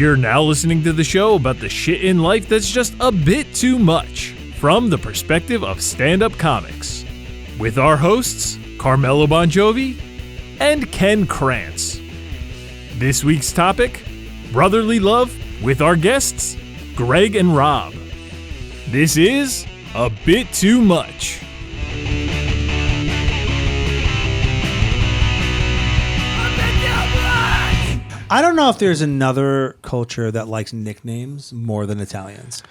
You're now listening to the show about the shit in life that's just a bit too much, from the perspective of stand-up comics, with our hosts, Carmelo Bongiovi and Ken Krantz. This week's topic, brotherly love, with our guests, Greg and Rob. This is A Bit Too Much. I don't know if there's another culture that likes nicknames more than Italians.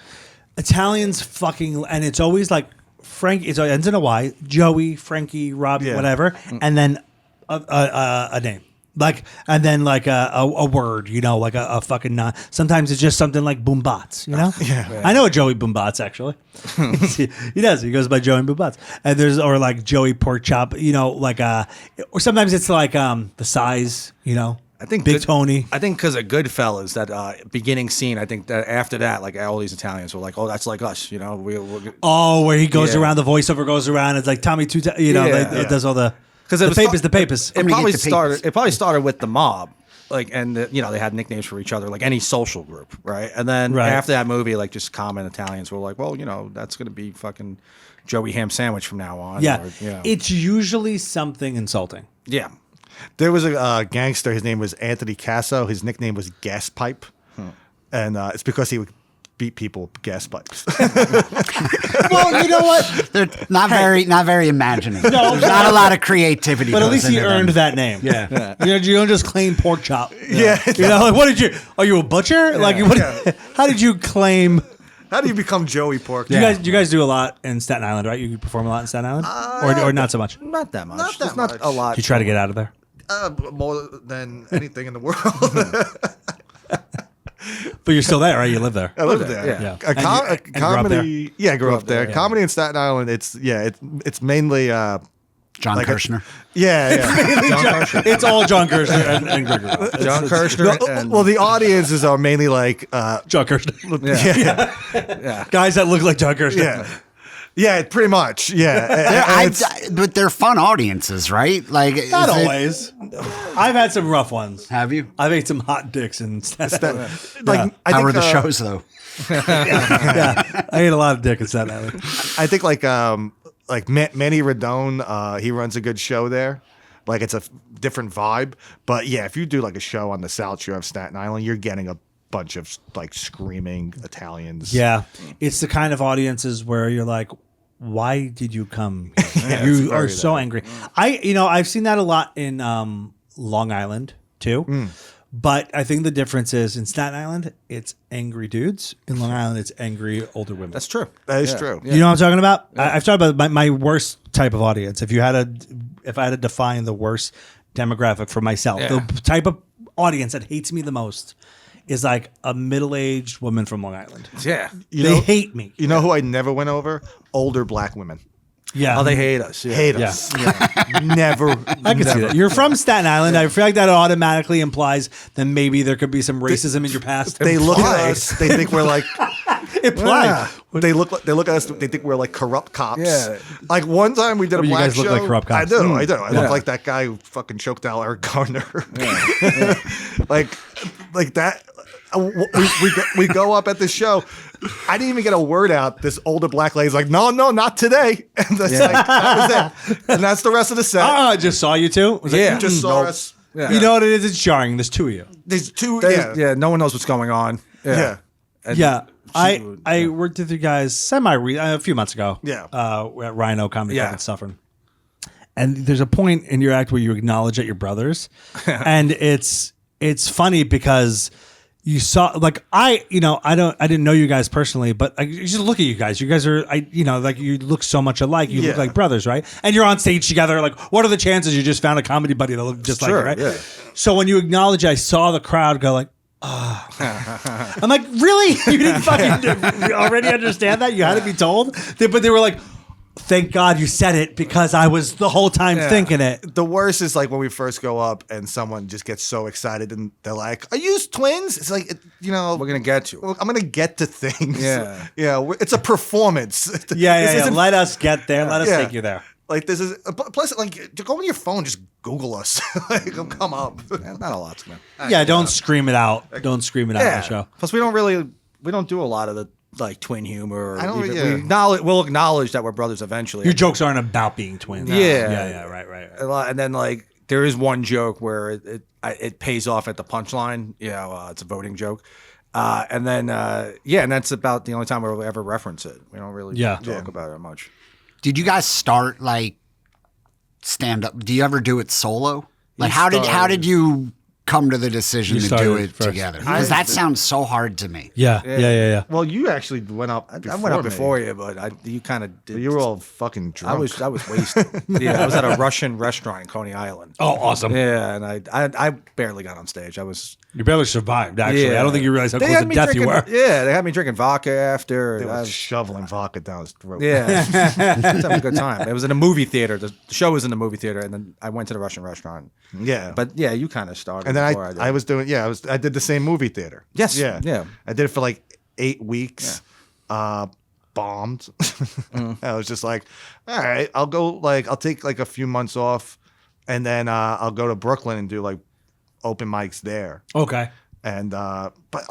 Italians fucking, and it's always like Frank. It ends in a Y. Joey, Frankie, Robbie, whatever, and then a name. Like, and then like a word, you know, like a fucking. Sometimes it's just something like Boombats, you know. Yeah. I know a Joey Boombats actually. He does. He goes by Joey Boombats, and there's or like Joey Pork Chop, you know, like or sometimes it's like the size, you know. I think Big Tony. I think because of Goodfellas, that beginning scene. I think that after that, like all these Italians were like, "Oh, that's like us," you know. Where he goes around, the voiceover goes around. It's like Tommy Two, you know, it does all the the papers. It probably started with the mob, like, and you know they had nicknames for each other, like any social group, right? And then after that movie, like just common Italians were like, well, you know, that's gonna be fucking Joey Ham Sandwich from now on. Yeah, or, you know. It's usually something insulting. Yeah. There was a gangster. His name was Anthony Casso. His nickname was Gas Pipe, and it's because he would beat people with gas pipes. Well, you know what? They're not very imaginative. No, there's not a lot of creativity. But at least he into earned them. that name. Yeah. You know, you don't just claim pork chop. Yeah. You know, like, what did you? Are you a butcher? Like, how did you claim? How do you become Joey Pork? You guys do a lot in Staten Island, right? You perform a lot in Staten Island, or not so much. Not that much. Not that There's not much. a lot. You try to get out of there. More than anything in the world. But you're still there, right? You live there. I live there. Yeah. A comedy. Yeah, I grew up there. Yeah. Comedy in Staten Island. It's mainly John like Kirshner. It's all John Kirshner and Gregory. John Kirshner. Well, the audiences are mainly like John Kirshner. Yeah. Guys that look like John Kirshner. yeah. Yeah, pretty much. Yeah, But they're fun audiences, right? Like Not always. I've had some rough ones. Have you? I've ate some hot dicks and stuff. like I How think, are the shows though? I ate a lot of dick in Staten Island. I think like Manny Radone, he runs a good show there. Like it's a different vibe. But yeah, if you do like a show on the South Shore of Staten Island, you're getting a bunch of like screaming Italians. Yeah, it's the kind of audiences where you're like, why did you come here? You are so angry. I've seen that a lot in Long Island too. But I think the difference is in Staten Island, it's angry dudes. In Long Island, it's angry older women. That's true. That is true. You know what I'm talking about? I've talked about my worst type of audience. If I had to define the worst demographic for myself, the type of audience that hates me the most is like a middle-aged woman from Long Island. Yeah. They hate me. You know who I never went over? Older black women. Yeah. Oh, they hate us. Yeah. Hate us. Yeah. Never. I can see that. You're from Staten Island. I feel like that automatically implies that maybe there could be some racism in your past. They look at us. They think we're like. Implied. They look at us. They think we're like corrupt cops. Yeah. Like one time we did a You black guys look show. like corrupt cops. I do. I look like that guy who fucking choked out Eric Garner. like that. We go up at the show. I didn't even get a word out. This older black lady's like, no, not today. And that's like, that was it. And that's the rest of the set. I just saw you two. Yeah. Just saw us. Yeah. You know what it is? It's jarring. There's two of you. There's two. Yeah. No one knows what's going on. Yeah. And Yeah. I worked with you guys a few months ago. Yeah. At Rhino Comedy Club Yeah. in Suffern. And there's a point in your act where you acknowledge that you're brothers. And it's funny because you saw, like, I didn't know you guys personally, but I just look at you guys. You guys are, like, you look so much alike. You look like brothers, right? And you're on stage together. Like, what are the chances you just found a comedy buddy that looked just like you, right? Yeah. So when you acknowledge, I saw the crowd go like, oh. I'm like, really? You didn't fucking already understand that? You had to be told? But they were like, thank God you said it because I was the whole time thinking it. The worst is like when we first go up and someone just gets so excited and they're like, "Are you twins?" It's like, we're gonna get you. I'm gonna get to things. Yeah. It's a performance. Yeah. Let us get there. Let us take you there. Like this is plus like to go on your phone, just Google us. Like come up. Not a lot's going. Yeah, don't scream it out. Don't scream it out on the show. Plus, we don't do a lot of the like twin humor. I don't. We'll acknowledge that we're brothers eventually. Your jokes aren't about being twins. Yeah. Right. And then like there is one joke where it pays off at the punchline. It's a voting joke. And then and that's about the only time we'll ever reference it. We don't really talk about it much. Did you guys start like stand up? Do you ever do it solo? Like how did you come to the decision to do it together? Because that sounds so hard to me. Yeah. Well, you actually went up. I went up before you, but you kind of did. You were all fucking drunk. I was wasted. I was at a Russian restaurant in Coney Island. Oh, awesome. Yeah, and I barely got on stage. You barely survived, actually. I don't think you realize how close to death you were. Yeah, they had me drinking vodka after. They were shoveling vodka down his throat. Yeah. Having a good time. It was in a movie theater. The show was in the movie theater, and then I went to the Russian restaurant. Yeah. But yeah, you kind of started. And then before I was doing, I did the same movie theater. Yes. Yeah. I did it for like 8 weeks. Bombed. I was just like, all right, I'll take like a few months off, and then I'll go to Brooklyn and do like open mics there. Okay. And but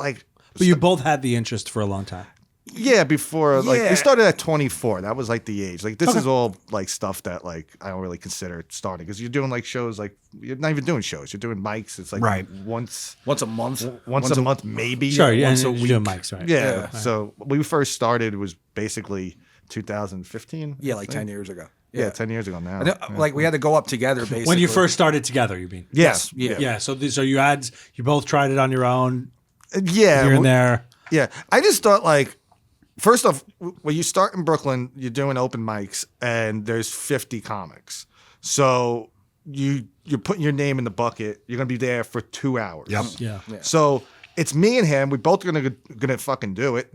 you both had the interest for a long time. Yeah, before like we started at 24. That was like the age. Like this is all like stuff that like I don't really consider starting because you're doing like shows like you're not even doing shows. You're doing mics. It's like once a month. Once a month maybe. Sure, once a you're week. doing mics, right? Yeah. So when we first started was basically 2015. Yeah, like 10 years ago. Yeah, 10 years ago now. Like we had to go up together basically. When you first started together, you mean? Yes. Yeah. So you both tried it on your own. Yeah. Here and there. Yeah. I just thought like, first off, when you start in Brooklyn, you're doing open mics and there's 50 comics. So you're putting your name in the bucket. You're going to be there for 2 hours. Yep. Yeah. So it's me and him. We both are gonna fucking do it.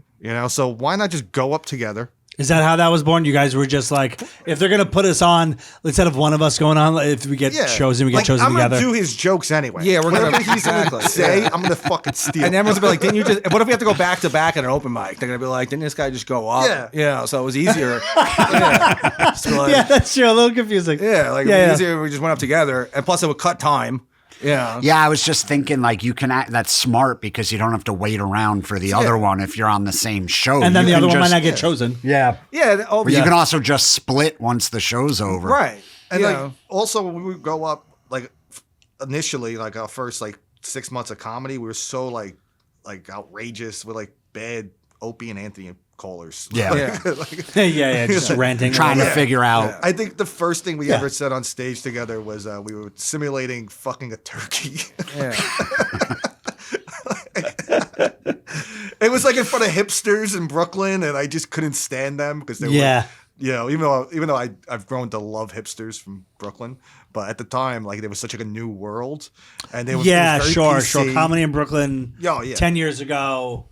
So why not just go up together? Is that how that was born? You guys were just like, if they're gonna put us on, instead of one of us going on, if we get chosen, we get chosen I'm together. I'm gonna do his jokes anyway. Yeah, we're gonna. Whatever he's gonna say, I'm gonna fucking steal. And everyone's gonna be like, "Didn't you just? What if we have to go back to back at an open mic?" They're gonna be like, "Didn't this guy just go up?" Yeah. So it was easier. Yeah, that's true. A little confusing. Yeah, like it was easier if we just went up together, and plus it would cut time. Yeah. Yeah, I was just thinking like you can act that's smart because you don't have to wait around for the other one if you're on the same show. And then You the other can one might just- not get chosen. Yeah. Yeah. But you can also just split once the show's over. Right. And like also when we would go up, like initially, like our first like 6 months of comedy, we were so like outrageous with like bad Opie and Anthony callers. Yeah. Yeah, just ranting. Trying to figure out. I think the first thing we ever said on stage together was we were simulating fucking a turkey. Yeah. It was like in front of hipsters in Brooklyn, and I just couldn't stand them because they were, even though I've grown to love hipsters from Brooklyn, but at the time, like there was such like a new world, and they were sure. Comedy in Brooklyn. 10 years ago.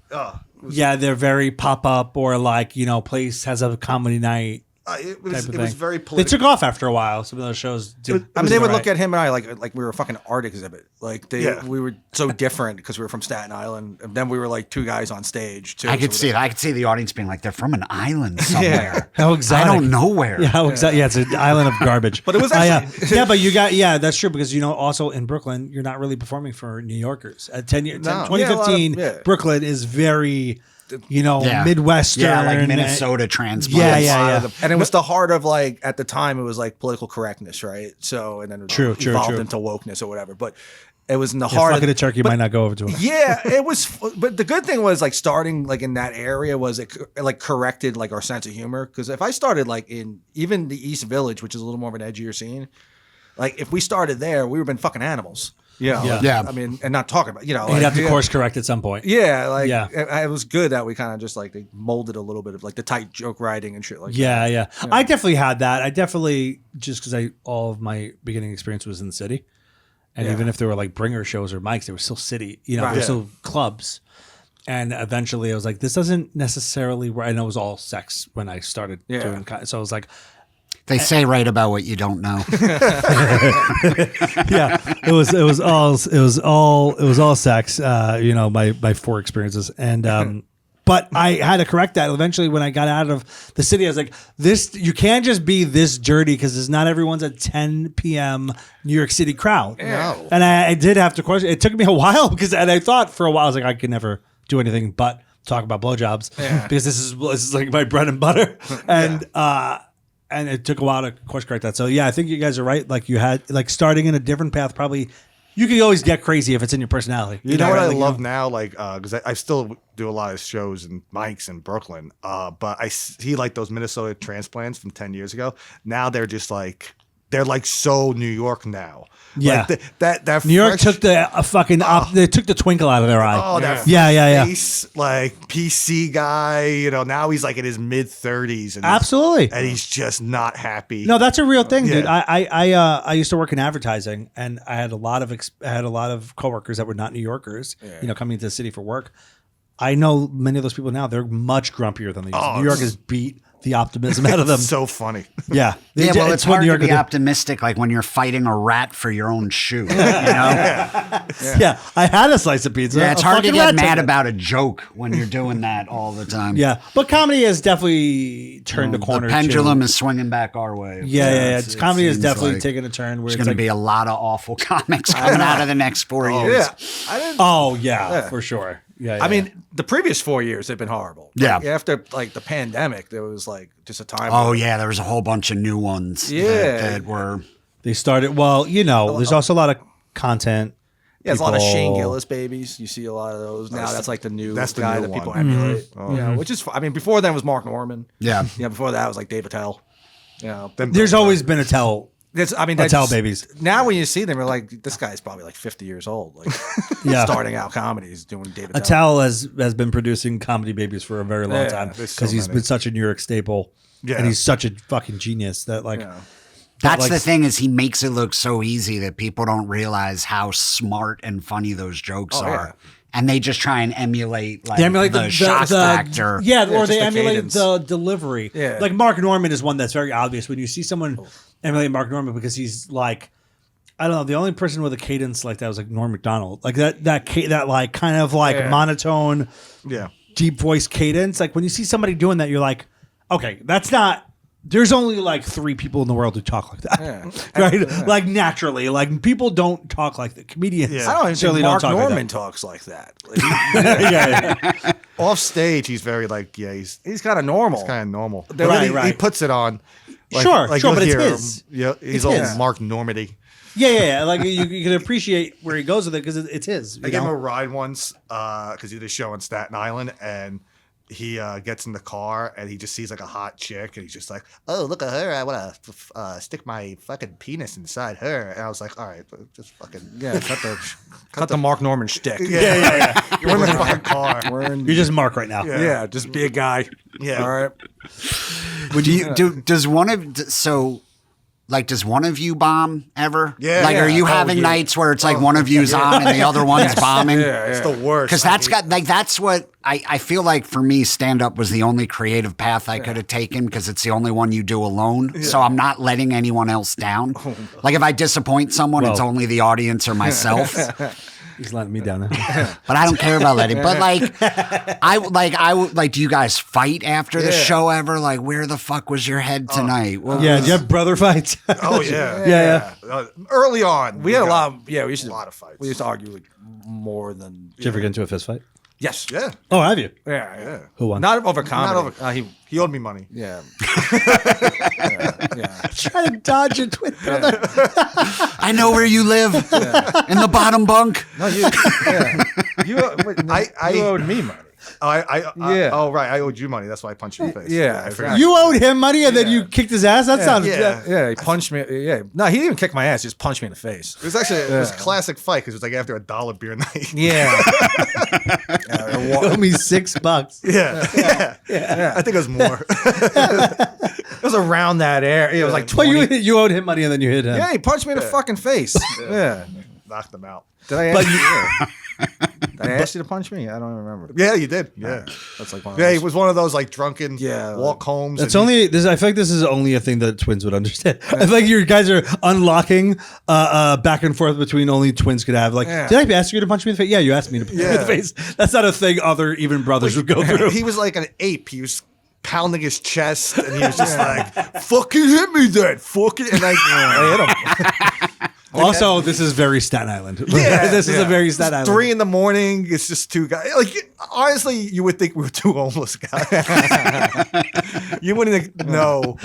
They're very pop up or like place has a comedy night. It was very political. They took off after a while. Some of those shows did. They would look at him and I like we were a fucking art exhibit. Like we were so different because we were from Staten Island, and then we were like two guys on stage too. I could see it. I could see the audience being like, they're from an island somewhere. How exotic. I don't know where. Yeah, how exotic. Yeah, it's an island of garbage. But it was actually but you got that's true because also in Brooklyn you're not really performing for New Yorkers. 2015 Brooklyn is very Midwestern. Yeah, like Minnesota transplant. Yeah. And it was the heart of like at the time it was like political correctness, right? So and then it evolved into wokeness or whatever. But it was in the heart. Fucking a turkey might not go over to him. Yeah, it was. But the good thing was like starting like in that area was it like corrected like our sense of humor because if I started like in even the East Village, which is a little more of an edgier scene, like if we started there, we would have been fucking animals. Yeah. I mean, and not talking about, you'd have to course correct at some point. Yeah. It was good that we kind of just like they molded a little bit of like the tight joke writing and shit like that. Yeah. I definitely had that. I definitely just because all of my beginning experience was in the city, and even if there were like bringer shows or mics, they were still city. They were still clubs. And eventually, I was like, this doesn't necessarily. I know it was all sex when I started doing. So I was like. They say right about what you don't know. It was all sex. My 4 experiences, and But I had to correct that eventually when I got out of the city. I was like, "This you can't just be this dirty because not everyone's a 10 p.m. New York City crowd." No. And I did have to question. It took me a while and I thought for a while I was like, I could never do anything but talk about blowjobs because this is like my bread and butter. And and it took a while to course correct that. So yeah, I think you guys are right. Like you had like starting in a different path probably. You can always get crazy if it's in your personality. You know what I love now? Like, because I still do a lot of shows and mics in Brooklyn. But I see like those Minnesota transplants from 10 years ago. Now they're just like, they're like so New York now. Yeah. Like that New York took the they took the twinkle out of their eye. Oh, that face, like PC guy, you know, now he's like in his mid 30s. Absolutely. And he's just not happy. No, that's a real thing, dude. I used to work in advertising and I had a lot of coworkers that were not New Yorkers, you know, coming into the city for work. I know many of those people now, they're much grumpier than they used to. New York has beat the optimism out of them. So funny. Yeah. Well, it's hard to be optimistic like when you're fighting a rat for your own shoe. You know? Yeah. I had a slice of pizza. Yeah, it's hard to get mad about a joke when you're doing that all the time. Yeah. But comedy has definitely turned a corner. The pendulum is swinging back our way. Yeah. Comedy has definitely taken a turn. Where there's going to be a lot of awful comics coming out of the next 4 years. Yeah. For sure. Yeah, I mean, the previous 4 years have been horrible. Yeah. Like, after like the pandemic, there was like just a time. Oh yeah, there was a whole bunch of new ones. That were. They started. Well, you know, there's also a lot of content. Yeah, there's a lot of Shane Gillis babies. You see a lot of those now. That's like the new guy that people emulate. Yeah, which is. I mean, before then was Mark Norman. Yeah. Yeah. Before that was like Dave Attell. Yeah. There's always been a tell. Attell babies. Now when you see them, you're like, this guy's probably like 50 years old. Like, starting out comedy, he's doing David Attell has been producing comedy babies for a very long time because he's been such a New York staple, and he's such a fucking genius that like. Yeah. That's the thing is he makes it look so easy that people don't realize how smart and funny those jokes are. And they just try and emulate like the shock factor. Yeah, or they emulate the delivery. Yeah. Like Mark Norman is one that's very obvious when you see someone emulate Mark Norman because he's like, I don't know, the only person with a cadence like that was like Norm Macdonald. Like that like kind of like monotone, deep voice cadence. Like when you see somebody doing that, you're like, okay, that's not. There's only like 3 people in the world who talk like that, right? Like naturally, like people don't talk like that. Comedians, I don't even think Mark Norman talks like that. Like, Off stage, he's very like, he's kind of normal. He's kind of normal. Right. He puts it on. Like, sure, but it's his. Yeah, he's all Mark Normandy. Yeah. Like you can appreciate where he goes with it because it's his. I gave him a ride once because he did a show on Staten Island and. He gets in the car and he just sees like a hot chick and he's just like, oh, look at her. I want to stick my fucking penis inside her. And I was like, all right, just fucking. Yeah, cut the Mark Norman shtick. Yeah. You're in the fucking car. You're just Mark right now. Yeah, just be a guy. Yeah. All right. Does one of you bomb ever? Yeah. Like, are you having nights where it's like one of you's on and the other one's bombing? It's the worst. Because that's what I feel like for me, stand up was the only creative path I could have taken because it's the only one you do alone. Yeah. So I'm not letting anyone else down. Like if I disappoint someone, it's only the audience or myself. He's letting me down now. But I don't care about letting. But do you guys fight after the show ever? Like, where the fuck was your head tonight? Do you have brother fights? Oh yeah. Yeah. Early on, we had a lot. We used to a lot of fights. We used to argue like more than. Did you ever get into a fist fight? Yes. Yeah. Oh, have you? Yeah. Who won? Not over comedy. He owed me money. Yeah. Try to dodge a twin brother. I know where you live. In the bottom bunk. No, you owed me money. Oh, right. I owed you money. That's why I punched you in the face. Yeah, I forgot. You owed him money and then you kicked his ass? That sounds... Yeah, he punched me. Yeah. No, he didn't even kick my ass. He just punched me in the face. It was actually it was a classic fight because it was like after $1 beer night. Yeah. You owe me $6. Yeah. I think it was more. It was around that area. It was like 20. Well, you owed him money and then you hit him. Yeah, he punched me in the fucking face. Yeah. Knocked him out. Did I? I asked you to punch me. I don't remember. Yeah, you did. Yeah. That's like one of Yeah, those. he was one of those like drunken Yeah, walk homes. That's only. I feel like this is only a thing that twins would understand. I feel like you guys are unlocking back and forth between only twins could have. Like, did I ask you to punch me in the face? Yeah, you asked me to punch me in the face. That's not a thing other even brothers would go through. He was like an ape. He was pounding his chest, and he was just like, "Fucking hit me, then, fuck it," and I hit him. Also, this is very Staten Island. Yeah, This is a very Staten Island. 3 a.m. It's just two guys. Like, honestly, you would think we were two homeless guys. You wouldn't know.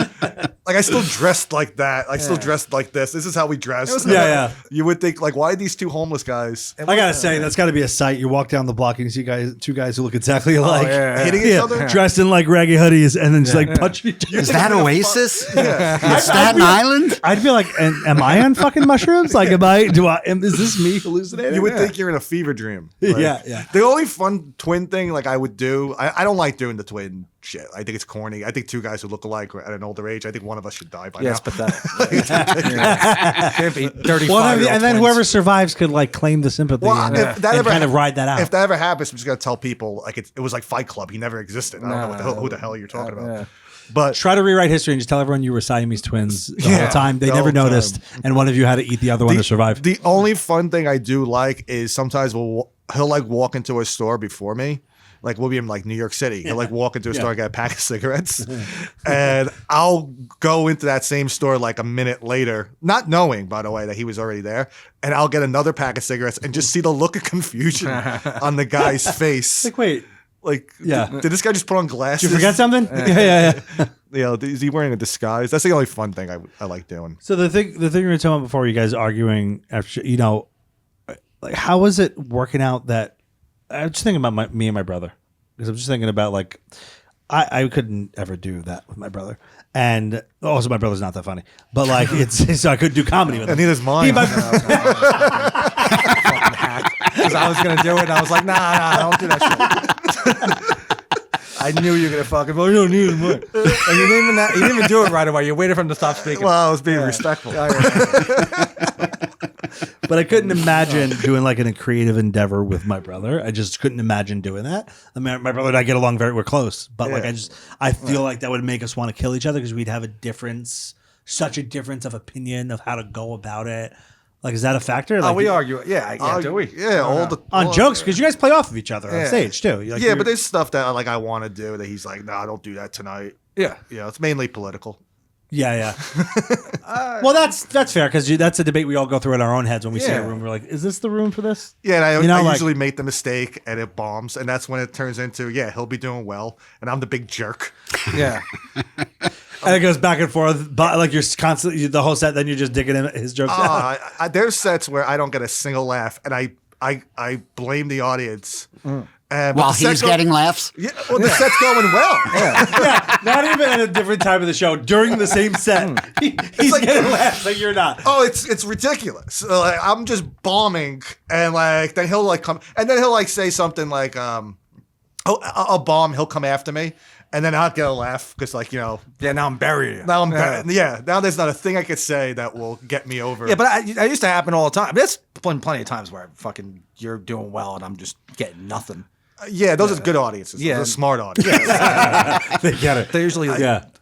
Like, I still dressed like that. I still dressed like this. This is how we dress. Yeah. You would think, like, why are these two homeless guys? I gotta say, that's got to be a sight. You walk down the block and you see two guys who look exactly alike, hitting each other, dressed in like raggy hoodies, and then just like punch each other. Is that Oasis? Staten Island? I'd be like, am I on fucking mushrooms? Like, is this me hallucinating? You would think you're in a fever dream. Like, yeah. The only fun twin thing, like, I would do, I don't like doing the twin shit. I think it's corny. I think two guys who look alike at an older age, I think one of us should die by now. It's pathetic. Can't be 35 and then whoever survives could like claim the sympathy and kind of ride that out. If that ever happens, I'm just gonna tell people like it was like Fight Club. He never existed. I don't know who the hell you're talking about. Yeah. But try to rewrite history and just tell everyone you were Siamese twins the whole time. They the never whole noticed, and one of you had to eat the other one to survive. The only fun thing I do like is sometimes he'll like walk into a store before me. Like we'll be in like New York City. He'll like walk into a store and get a pack of cigarettes, and I'll go into that same store like a minute later, not knowing by the way that he was already there, and I'll get another pack of cigarettes and just see the look of confusion on the guy's face. Like, wait. Like, did this guy just put on glasses? Did you forget something? Yeah. You know, is he wearing a disguise? That's the only fun thing I like doing. So the thing we were talking about before, you guys arguing after, like how was it working out that I was just thinking about me and my brother, because I'm just thinking about like I couldn't ever do that with my brother, and also my brother's not that funny, but like it's so I couldn't do comedy with him. And neither's mine. Because I was gonna do it, and I was like, nah, don't do that shit. I knew you were gonna fucking. Well, you don't need him. And you didn't even do it right away. You waited for him to stop speaking. Well, I was being respectful. But I couldn't imagine doing like a creative endeavor with my brother. I just couldn't imagine doing that. I mean, my brother and I get along we're close, but like I feel like that would make us want to kill each other because we'd have such a difference of opinion of how to go about it. Like, is that a factor? Like, we argue. Yeah, do we? Yeah, on jokes, because you guys play off of each other on stage too. Like, but there's stuff that like I want to do that he's like, no, don't do that tonight. Yeah, it's mainly political. Yeah. Well, that's fair because that's a debate we all go through in our own heads when we see a room. We're like, is this the room for this? Yeah, and I usually make the mistake and it bombs, and that's when it turns into he'll be doing well, and I'm the big jerk. Yeah. And it goes back and forth, but like you're constantly the whole set. Then you're just digging in his jokes. There's sets where I don't get a single laugh, and I blame the audience. While he's getting laughs? Yeah, well, the set's going well. Yeah, not even at a different time of the show. During the same set, he's like, getting laughs like you're not. Oh, it's ridiculous. Like, I'm just bombing, and like then he'll like come, and then he'll like say something like, I'll bomb. He'll come after me. And then I'll get a laugh because, like, now I'm burying you. Now I'm now there's not a thing I could say that will get me over. Yeah, but I used to happen all the time. There's been plenty of times where you're doing well and I'm just getting nothing. Those are good audiences. Yeah, those are smart audiences. They get it. They're usually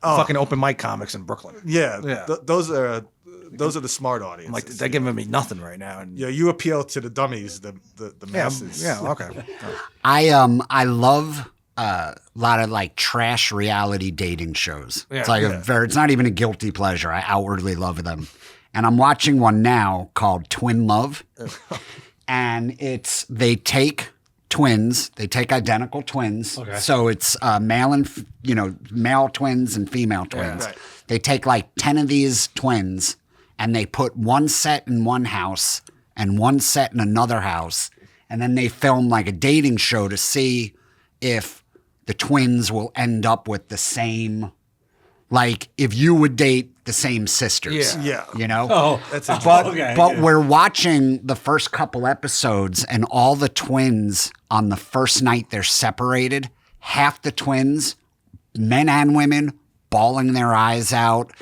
fucking open mic comics in Brooklyn. Those are the smart audiences. Like they're giving me nothing right now. And you appeal to the dummies, the masses. Yeah, okay. I love a lot of like trash reality dating shows. It's like it's not even a guilty pleasure. I outwardly love them. And I'm watching one now called Twin Love. And they take twins, they take identical twins. Okay. So it's male twins and female twins. Yeah, right. They take like 10 of these twins and they put one set in one house and one set in another house. And then they film like a dating show to see if the twins will end up with the same, like if you would date the same sisters. Yeah. You know? Oh, that's interesting. But we're watching the first couple episodes and all the twins on the first night they're separated, half the twins, men and women, bawling their eyes out.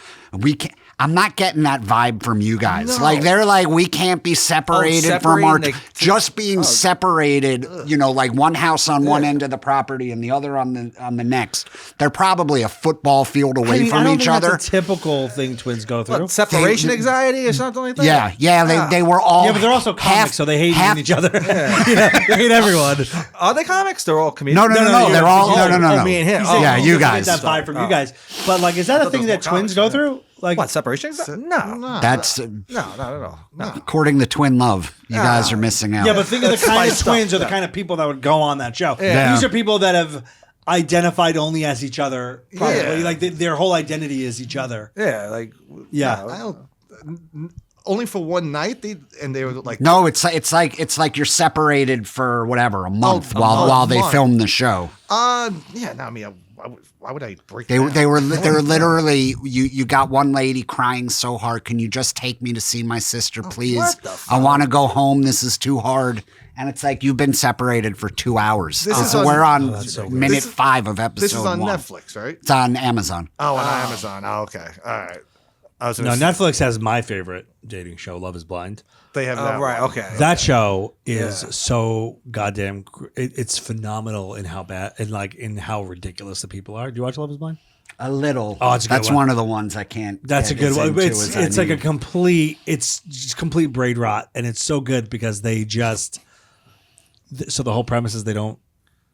I'm not getting that vibe from you guys. Like they're like, we can't be separated from our just being separated. You know, like one house on one end of the property and the other on the next. They're probably a football field away from each other. That's a typical thing twins go through. What, separation anxiety or something like that? Yeah. They were all. Yeah, but they're also comics, so they hate each other. They hate everyone. Are they comics? They're all comedians. No. They're all no. Me and him. Yeah, you guys. That vibe from you guys. But like, is that a thing that twins go through? Like what, separation anxiety? No. That's No, not at all. No. According to Twin Love, you guys are missing out. Yeah, but think of the kind of twins are the kind of people that would go on that show. Yeah. These are people that have identified only as each other. Probably. Like their whole identity is each other. Yeah, like only for one night, they were like, no, it's like you're separated for whatever a month while they film the show. Yeah, no, I mean, why would I break? They were literally you got one lady crying so hard. Can you just take me to see my sister, please? What the fuck? I want to go home. This is too hard. And it's like you've been separated for 2 hours. We're on minute 5 of episode 1. This is on Netflix, right? It's on Amazon. Oh, on Amazon. Oh, okay. All right. Netflix has my favorite dating show, Love Is Blind. They have that. Right, okay. That show is so goddamn. It's phenomenal in how bad and like in how ridiculous the people are. Do you watch Love Is Blind? A little. Oh, it's a good That's one. one of the ones I can't. That's a good one. It's like a a complete. It's just complete braid rot, and it's so good because they just. So the whole premise is they don't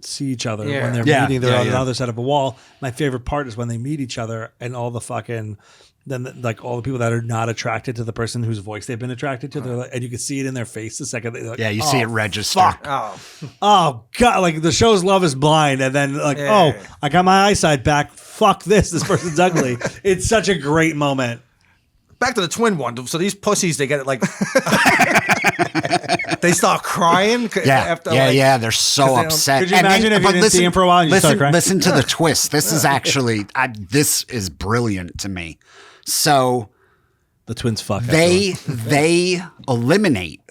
see each other when they're meeting. They're on the other side of a wall. My favorite part is when they meet each other and all the fucking. Then like all the people that are not attracted to the person whose voice they've been attracted to, they're like, and you can see it in their face the second they like, you see it register. Fuck. Oh. Oh god! Like the show's Love Is Blind, and then like, I got my eyesight back. Fuck this! This person's ugly. It's such a great moment. Back to the twin one. So these pussies, they get it like they start crying. They're so upset. Could you imagine if you didn't see him for a while and you start crying? Listen to the twist. This is actually this is brilliant to me. So the twins fuck. They eliminate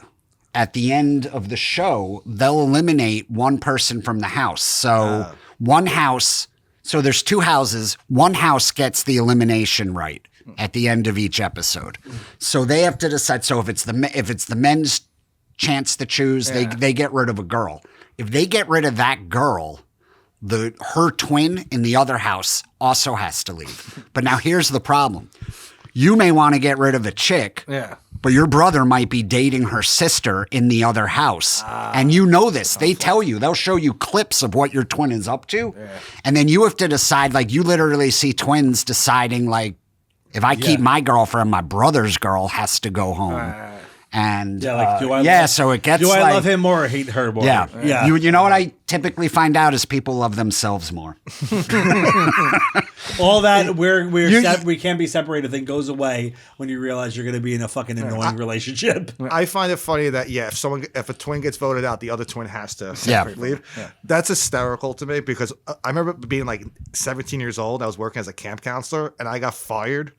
at the end of the show. They'll eliminate one person from the house. So one house. So there's 2 houses. One house gets the elimination right at the end of each episode. So they have to decide. So if it's the men's chance to choose, they get rid of a girl. If they get rid of that girl, her twin in the other house also has to leave. But now here's the problem. You may want to get rid of a chick, but your brother might be dating her sister in the other house. And you know this. They tell you. They'll show you clips of what your twin is up to. Yeah. And then you have to decide, like you literally see twins deciding, like, if I keep my girlfriend, my brother's girl has to go home. And so it gets. Do I like, love him more or hate her more? Yeah. You know what I typically find out is people love themselves more. All that we can't be separated thing goes away when you realize you're going to be in a fucking annoying relationship. I find it funny that if a twin gets voted out, the other twin has to leave. Yeah. That's hysterical to me because I remember being like 17 years old. I was working as a camp counselor and I got fired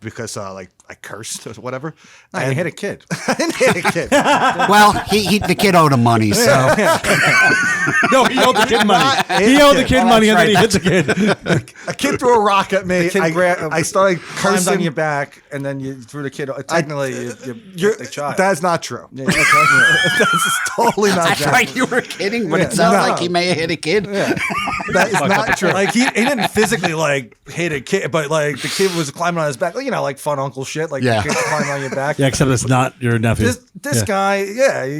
because I cursed or whatever. I hit a kid. I didn't hit a kid. Well, the kid owed him money, so. No, he owed the kid money. He owed the kid money and then he hit the kid. A kid threw a rock at me. I started cursing on your back and then you threw the kid. Technically, you're the child. That's not true. That's totally not true. I thought you were kidding, but it sounds like he may have hit a kid. Yeah. That is not true. Like he didn't physically like hit a kid, but like the kid was climbing on his back. Like fun uncle shit. Like the kid climbing on your back. Yeah, except it's not your nephew. This guy,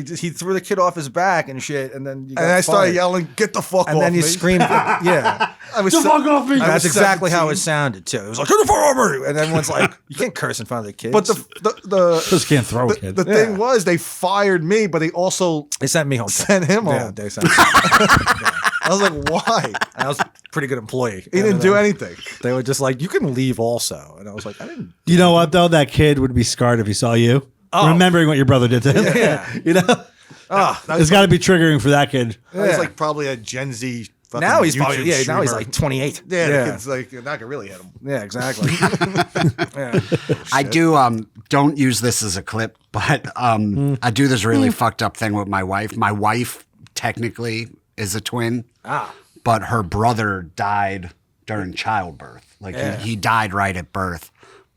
he threw the kid off his back and shit, and then I started yelling, "Get the fuck off me!" And then you screamed, "Yeah, I was fuck off me!" That's exactly how it sounded too. It was like, "Get the fuck off me!" And everyone's like, "You can't curse in front of the kids." But the just can't throw a kid. The thing was, they fired me, but they also sent me home. Sent him home. Yeah, they sent me home. I was like, why? I was a pretty good employee. He didn't do anything. They were just like, you can leave also. And I was like, I didn't. You know what, though? That kid would be scarred if he saw you. Remembering what your brother did to him. Yeah. You know? It's got to be triggering for that kid. That was like probably a Gen Z now he's YouTube probably, streamer. now he's like 28. Yeah, the kid's like, you're not going to really hit him. Yeah, exactly. I do, don't use this as a clip, but I do this really fucked up thing with my wife. My wife technically is a twin, but her brother died during childbirth. Like he died right at birth.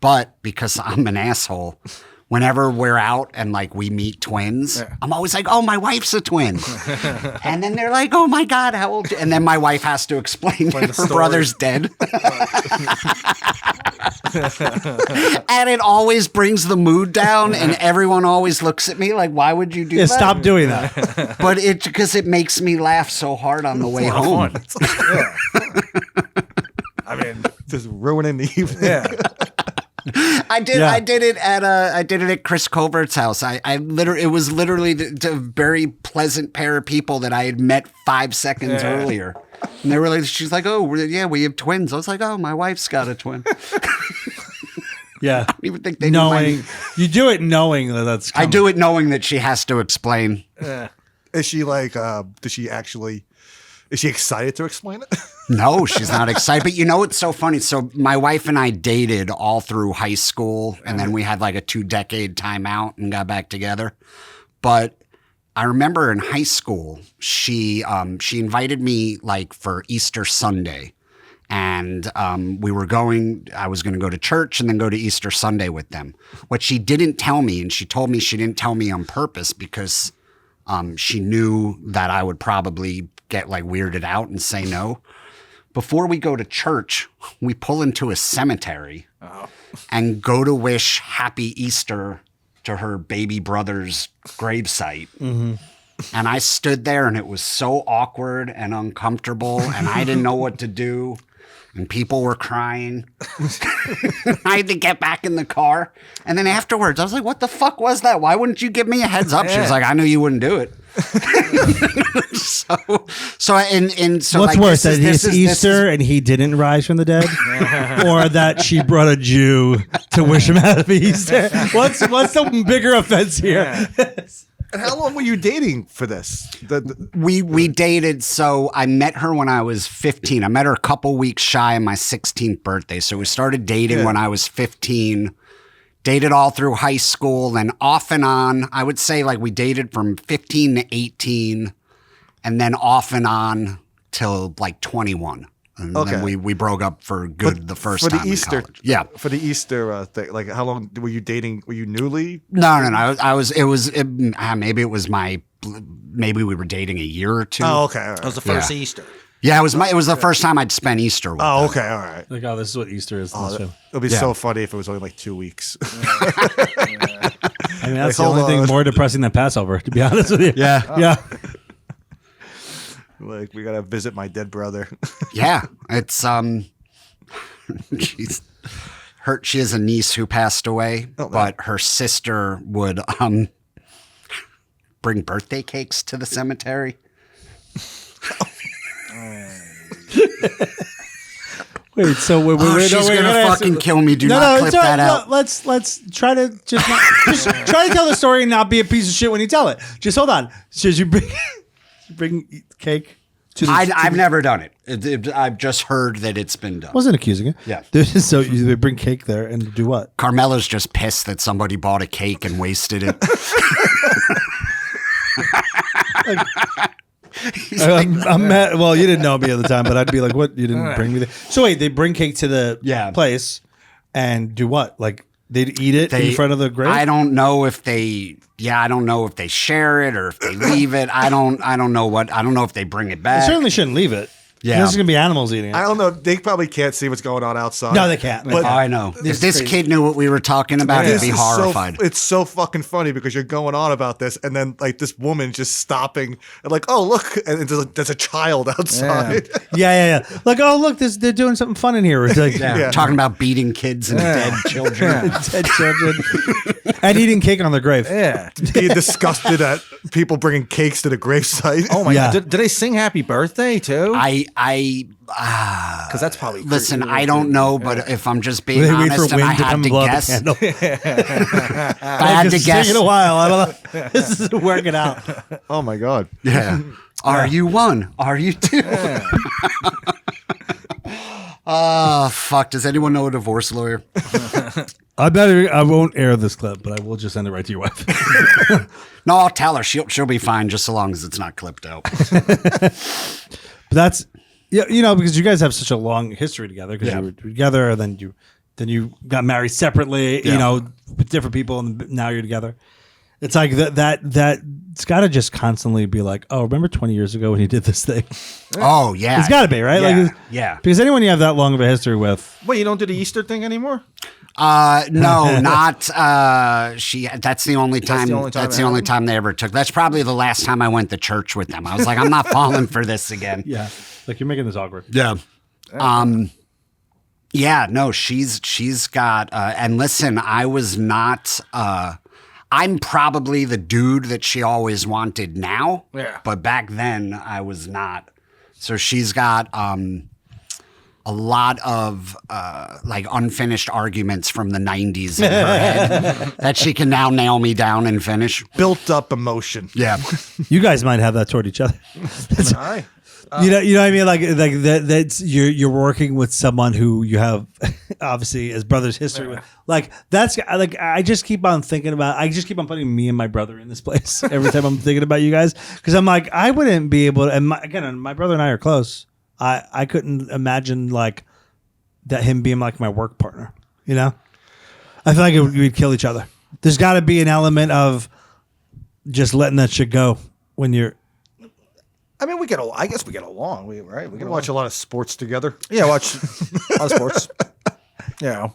But because I'm an asshole, whenever we're out and like we meet twins, I'm always like, oh, my wife's a twin. And then they're like, oh my God, how old? And then my wife has to explain that her brother's dead. And it always brings the mood down, and everyone always looks at me like, why would you do that? Stop doing that. But because it makes me laugh so hard on the way home. I mean, just ruining the evening. Yeah. I did it at Chris Colbert's house. It was literally the very pleasant pair of people that I had met 5 seconds earlier. And they were like, she's like, oh, yeah, we have twins. I was like, oh, my wife's got a twin. Yeah. I don't even think they knowing you do it knowing that that's coming. I do it knowing that she has to explain. Is she like, is she excited to explain it? No, she's not excited. But you know what's so funny? So my wife and I dated all through high school, and then we had like a 2-decade timeout and got back together. But I remember in high school, she invited me like for Easter Sunday. And I was going to go to church and then go to Easter Sunday with them. What she didn't tell me, and she told me she didn't tell me on purpose because she knew that I would probably get like weirded out and say no. Before we go to church, we pull into a cemetery and go to wish Happy Easter to her baby brother's gravesite. Mm-hmm. And I stood there and it was so awkward and uncomfortable and I didn't know what to do. And people were crying. I had to get back in the car. And then afterwards, I was like, what the fuck was that? Why wouldn't you give me a heads up? She was like, I knew you wouldn't do it. So what's like, worse, that it's Easter and he didn't rise from the dead? Or that she brought a Jew to wish him happy Easter? What's the bigger offense here? And how long were you dating for this? We dated, so I met her when I was 15. I met her a couple weeks shy of my 16th birthday. So we started dating when I was 15, dated all through high school, and off and on. I would say like we dated from 15 to 18, and then off and on till like 21. And then we broke up for good the first time in college. Yeah. For the Easter thing, like how long were you dating? Were you newly? No. Maybe we were dating a year or two. Oh, okay. All right. That was the first Easter. Yeah, it was the first time I'd spent Easter with her. Oh, okay. All right. Like, this is what Easter is. It would be so funny if it was only like 2 weeks. I mean, that's the only thing more depressing than Passover, to be honest with you. Yeah. Yeah. Like, we got to visit my dead brother. Yeah. It's, she has a niece who passed away, but her sister would bring birthday cakes to the cemetery. Wait, so she's gonna fucking kill me. Do not clip that out. Let's try to just try to tell the story and not be a piece of shit when you tell it. Just hold on. Should you bring cake? I've never done it. I've just heard that it's been done. Wasn't accusing it. Yeah. So they bring cake there and do what? Carmelo's just pissed that somebody bought a cake and wasted it. I'm mad. Well, you didn't know me at the time, but I'd be like, "What? You didn't bring me there?" So wait, they bring cake to the place and do what? Like they'd eat it in front of the grave? I don't know if they. Yeah, I don't know if they share it or if they leave it. I don't know if they bring it back. They certainly shouldn't leave it. Yeah, there's going to be animals eating it. I don't know. They probably can't see what's going on outside. No, they can't. But I know. If this kid knew what we were talking about, he'd be horrified. It's so fucking funny because you're going on about this, and then like this woman just stopping and like, oh look, and there's a child outside. Yeah. Like, oh look, they're doing something fun in here. It's like, talking about beating kids and dead children, and eating cake on their grave. Yeah, being disgusted at people bringing cakes to the gravesite. Oh my god! Did they sing Happy Birthday too? Because that's probably listen. I don't know, but if I'm just being honest, and I had to guess, I had to guess. In a while, I don't know. This is working out. Oh my god! Yeah. Are you one? Are you two? Oh fuck! Does anyone know a divorce lawyer? I won't air this clip, but I will just send it right to your wife. No, I'll tell her. She'll be fine just so long as it's not clipped out. But that's because you guys have such a long history together because you were together and then you then you got married separately, you know, with different people, and now you're together. It's like that it's got to just constantly be like, oh, remember 20 years ago when you did this thing? Oh, yeah. It's got to be, right? Yeah, Like, yeah. Because anyone you have that long of a history with. Wait, you don't do the Easter thing anymore? No, not that's the only time That's the only time they ever took. That's probably the last time I went to church with them. I was like, I'm not falling for this again. Yeah. Like, you're making this awkward. Yeah. Yeah, no, she's got and listen, I was not I'm probably the dude that she always wanted now. Yeah. But back then I was not. So she's got a lot of like unfinished arguments from the 90s in her head that she can now nail me down and finish. Built up emotion. Yeah. You guys might have that toward each other. Hi. You know what I mean? Like that's you're working with someone who you have obviously as brothers history with. Like that's like I just keep on thinking about. I just keep on putting me and my brother in this place every time I'm thinking about you guys because I'm like I wouldn't be able to. And my brother and I are close. I couldn't imagine like that him being like my work partner. You know, I feel like we'd kill each other. There's got to be an element of just letting that shit go when you're. I mean, I guess we get along, right? We We watch a lot of sports together. Yeah, watch a lot of sports. Yeah,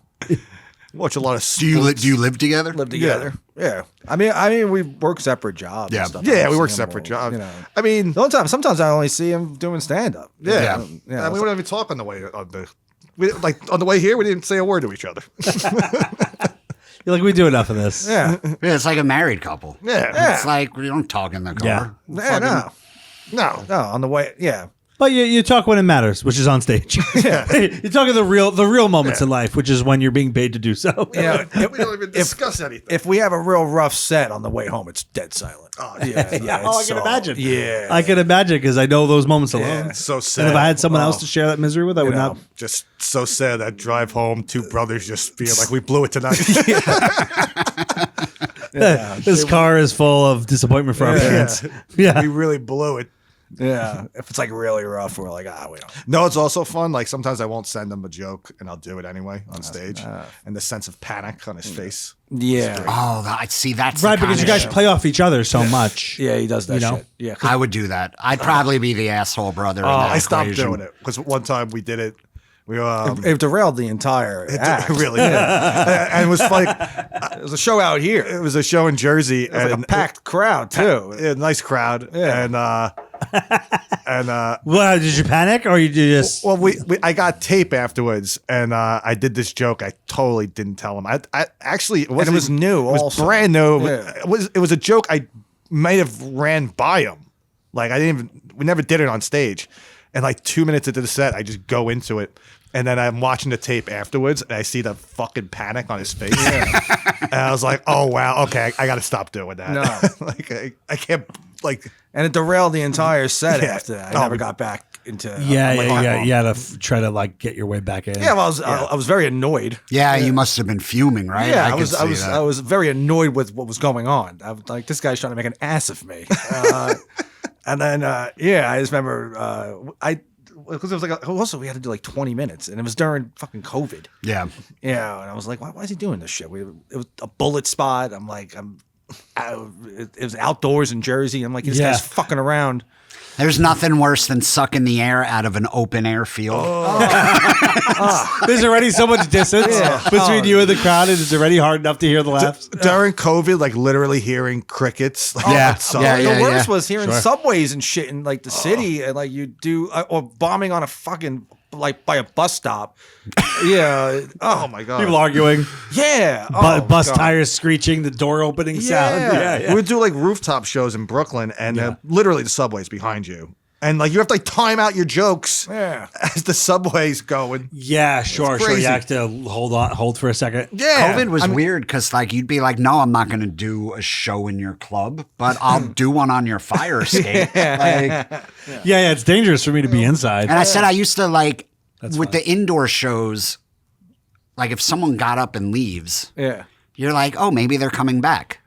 Watch a lot of Do you sports. live together? live together. Yeah. I mean, we work separate jobs. Yeah. and stuff. Yeah, I we don't work see him separate all, jobs. You know, I mean, sometimes I only see him doing stand up. yeah. Yeah. And we don't even talk on the way on the way here. We didn't say a word to each other. You're like we do enough of this. Yeah. Yeah, it's like a married couple. Yeah. It's like we don't talk in the car. Yeah. No. No. On the way. Yeah. But you talk when it matters, which is on stage. You're talking the real moments in life, which is when you're being paid to do so. Yeah. We don't even discuss anything. If we have a real rough set on the way home, it's dead silent. Oh, Yeah. Oh, I it's can so- imagine. Yeah. I can imagine because I know those moments alone. It's so sad. And if I had someone else to share that misery with, I would know. not. Just so sad that drive home, two brothers just being like, we blew it tonight. This car is full of disappointment for our parents. Yeah. We really blew it. Yeah. If it's like really rough, we're like, we don't. No, it's also fun. Like sometimes I won't send them a joke and I'll do it anyway on stage. And the sense of panic on his face. Yeah. Oh, I see. That's Right, the because you kind of guys shit. play off each other so much. Yeah, he does that You know? shit. Yeah. I would do that. I'd probably be the asshole brother. In that I stopped equation. doing it because one time we did it. We It derailed the entire act. really did. And it was funny. It was a show out here. It was a show in Jersey. It was like a packed crowd too. Yeah, nice crowd. Yeah. And Well, did you panic or you just? well, I got tape afterwards, and I did this joke. I totally didn't tell him. I actually it And it was new. It was also. brand new. Yeah. It was a joke. I might have ran by him. Like I didn't even. We never did it on stage. And like 2 minutes into the set, I just go into it. And then I'm watching the tape afterwards, and I see the fucking panic on his face. And I was like, "Oh wow, okay, I got to stop doing that." No. Like I can't like. And it derailed the entire set Yeah. after that. Oh, I never we- got back into. Yeah, I'm like, you had to try to like get your way back in. Yeah, well, I was very annoyed. Yeah, you must have been fuming, right? Yeah, could see that. I was very annoyed with what was going on. I was like, this guy's trying to make an ass of me. And then, I just remember because it was like also we had to do like 20 minutes, and it was during fucking COVID. Yeah. Yeah, and I was like, why is he doing this shit? It was a bullet spot. I'm like, it was outdoors in Jersey. I'm like, this Yeah. guy's fucking around. There's nothing worse than sucking the air out of an open air field. There's already so much distance between you and the crowd, and it's already hard enough to hear the laughs. During COVID, like literally hearing crickets. Like, Yeah. that sucked. Yeah, The worst was hearing subways and shit in like the city, and like you do or bombing on a fucking like by a bus stop. Yeah. Oh my god. People arguing, Yeah. bus God. tires screeching, the door opening sound. Yeah. We would do like rooftop shows in Brooklyn, and literally the subway's behind you, and like you have to like time out your jokes Yeah. as the subway's going. Yeah, sure. You crazy. have to hold for a second. Yeah, COVID was weird because, like, you'd be like, "No, I'm not going to do a show in your club, but I'll do one on your fire escape." Like, Yeah, it's dangerous for me to be inside. and I said I used to like with the indoor shows. Like, if someone got up and leaves, Yeah. you're like, "Oh, maybe they're coming back."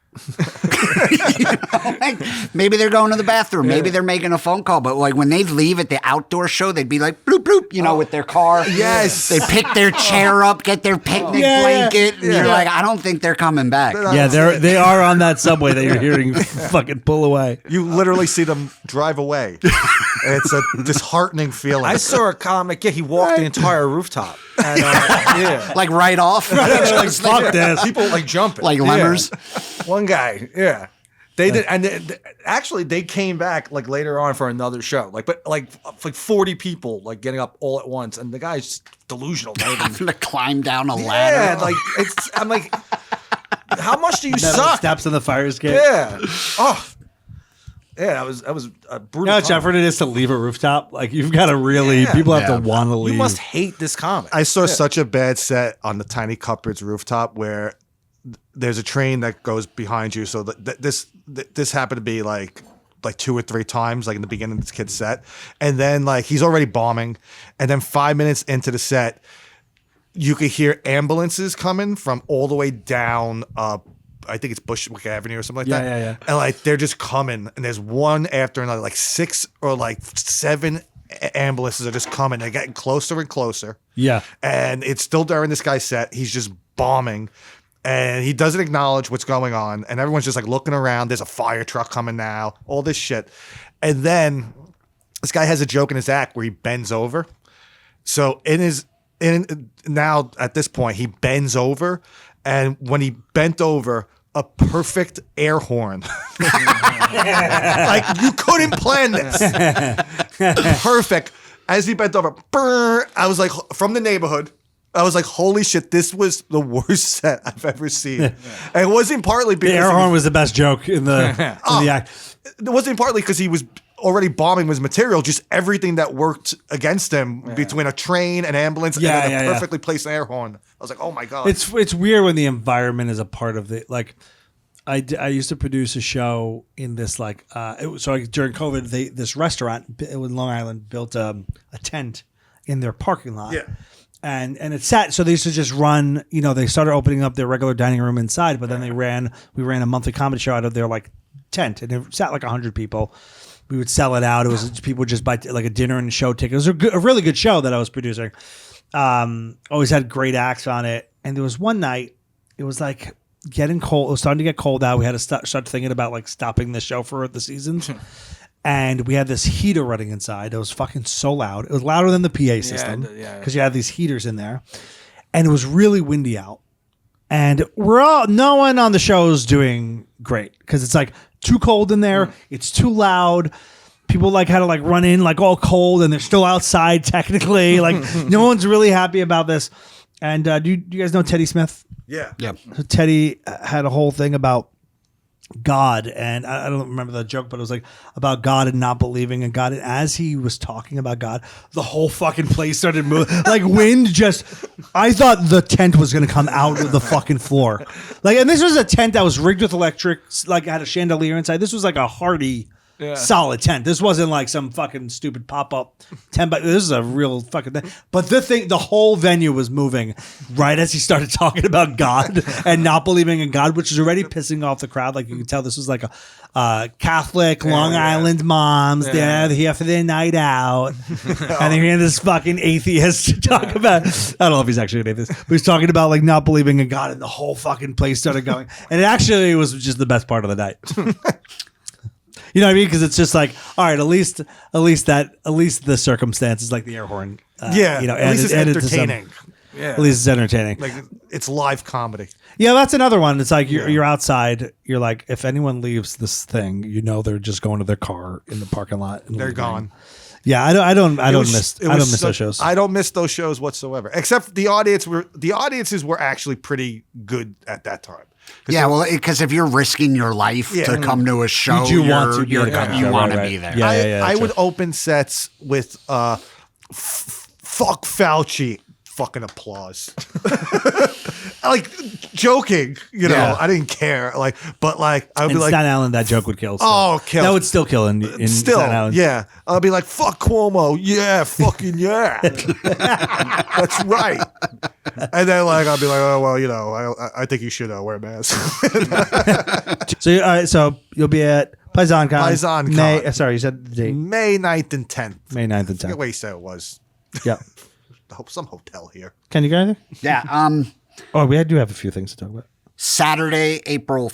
Maybe they're going to the bathroom. Maybe they're making a phone call. But like when they'd leave at the outdoor show, they'd be like bloop bloop, with their car. Yes. They pick their chair up, get their picnic blanket, and you're like, I don't think they're coming back. Yeah, they are on that subway that you're hearing fucking pull away. You literally see them drive away. It's a disheartening feeling. I saw a comic. Yeah, he walked the entire rooftop. And, Like right off. Like, fuck this. people like jumping, Like lemurs. One guy, they did, and actually they came back like later on for another show, but 40 people like getting up all at once, and the guy's just delusional. Having to climb down a ladder. Yeah, like I'm like, how much do you suck? Steps in the fire escape. Yeah. Oh. Yeah, that was a brutal. You know how much effort it is to leave a rooftop? Like you've got to really, people have to want to leave. You must hate this comic. I saw such a bad set on the Tiny Cupboard's rooftop where there's a train that goes behind you. So this happened to be like 2 or 3 times, like in the beginning of this kid's set, and then like he's already bombing, and then 5 minutes into the set, you could hear ambulances coming from all the way down. I think it's Bushwick Avenue or something like that. Yeah. And like they're just coming, and there's one after another, like 6 or like 7 ambulances are just coming. They're getting closer and closer. Yeah. And it's still during this guy's set. He's just bombing, and he doesn't acknowledge what's going on. And everyone's just like looking around. There's a fire truck coming now. All this shit, and then this guy has a joke in his act where he bends over. So now at this point he bends over. And when he bent over, a perfect air horn. Like, you couldn't plan this. Perfect. As he bent over, brr, I was like, from the neighborhood, I was like, holy shit, this was the worst set I've ever seen. And it wasn't partly because... The air horn was the best joke in the act. It wasn't partly because he was already bombing his material, just everything that worked against him between a train, an ambulance, and then a perfectly placed air horn. I was like, oh my God. It's weird when the environment is a part of the, like, I used to produce a show in this, like, during COVID, this restaurant in Long Island built a tent in their parking lot. Yeah. And it sat, so they used to just run, they started opening up their regular dining room inside, but then we ran a monthly comedy show out of their, like, tent, and it sat like 100 people. We would sell it out. It was people would just buy like a dinner and a show ticket. It was a really good show that I was producing. Always had great acts on it. And there was one night, it was like getting cold. It was starting to get cold out. We had to start thinking about like stopping the show for the seasons. And we had this heater running inside. It was fucking so loud. It was louder than the PA system because you had these heaters in there. And it was really windy out. And no one on the show is doing great because it's like too cold in there. It's too loud. People like had to like run in like all cold, and they're still outside technically. Like no one's really happy about this. And do you guys know Teddy Smith? Yeah. So Teddy had a whole thing about God, and I don't remember the joke, but it was like about God and not believing in God. And as he was talking about God, the whole fucking place started moving. Like wind just, I thought the tent was going to come out of the fucking floor. Like, and this was a tent that was rigged with electric, like had a chandelier inside. This was like a hardy, solid tent. This wasn't like some fucking stupid pop-up tent, but this is a real fucking thing. But the whole venue was moving right as he started talking about God and not believing in God, which is already pissing off the crowd. Like you can tell this was like a Catholic Long Island moms. They're here for their night out. And they're hearing this fucking atheist talk about, I don't know if he's actually an atheist, but he's talking about like not believing in God, and the whole fucking place started going. And it actually was just the best part of the night. You know what I mean? Because it's just like, all right, at least the circumstances, like the air horn. At least it's entertaining. At least it's entertaining. Like it's live comedy. Yeah, that's another one. It's like you're outside. You're like, if anyone leaves this thing, they're just going to their car in the parking lot. And they're gone. Yeah, I don't miss those shows. I don't miss those shows whatsoever. Except the audiences were actually pretty good at that time. Yeah, well, because if you're risking your life to come to a show, you want to be there. I would open sets with fuck Fauci, fucking applause. Like joking, you know, Yeah. I didn't care. Like, but like I would In be like, Staten Island, that joke would kill. So. Oh, kill. That would still kill in still, Staten Island. yeah. I'll be like, fuck Cuomo, yeah, fucking yeah, that's right. And then like I'll be like, oh well, you know, I think you should wear a mask. So you'll be at PaisanCon. PaisanCon. May. Sorry, you said the date. May 9th and 10th. May 9th and I forget 10th. what you said it was. Yeah. Some hotel here. Can you go anything? Yeah. Oh, we do have a few things to talk about. Saturday, April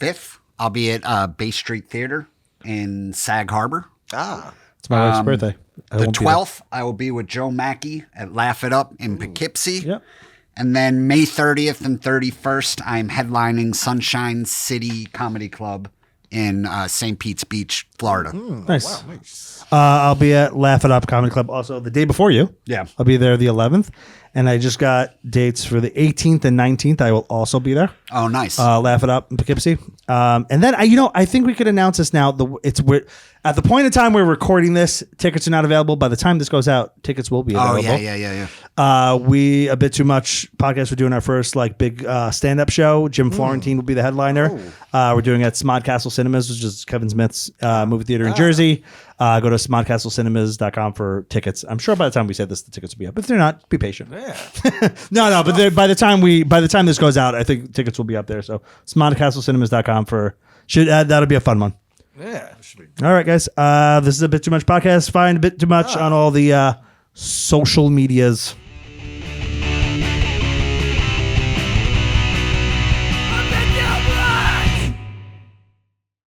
5th, I'll be at Bay Street Theater in Sag Harbor. Ah. It's my wife's birthday. I The won't be there. 12th, I will be with Joe Mackey at Laugh It Up in Poughkeepsie. Yep. And then May 30th and 31st, I'm headlining Sunshine City Comedy Club in St. Pete's Beach, Florida. Nice. Wow, nice. I'll be at Laugh It Up Comedy Club also the day before you. Yeah. I'll be there the 11th. And I just got dates for the 18th and 19th. I will also be there. Oh, nice. Laugh It Up in Poughkeepsie. And then I think we could announce this now. We're at the point in time we're recording this. Tickets are not available. By the time this goes out, tickets will be available. Yeah. We A Bit Too Much podcast. We're doing our first big stand up show. Jim Florentine will be the headliner. We're doing it at Smodcastle Cinemas, which is Kevin Smith's movie theater in Jersey. Go to smodcastlecinemas.com for tickets. I'm sure by the time we say this, the tickets will be up. If they're not, be patient. Yeah. No, but by the time this goes out, I think tickets will be up there. So smodcastlecinemas.com that'll be a fun one. Yeah. All right, guys. This is A Bit Too Much podcast. Find A Bit Too Much on all the social medias.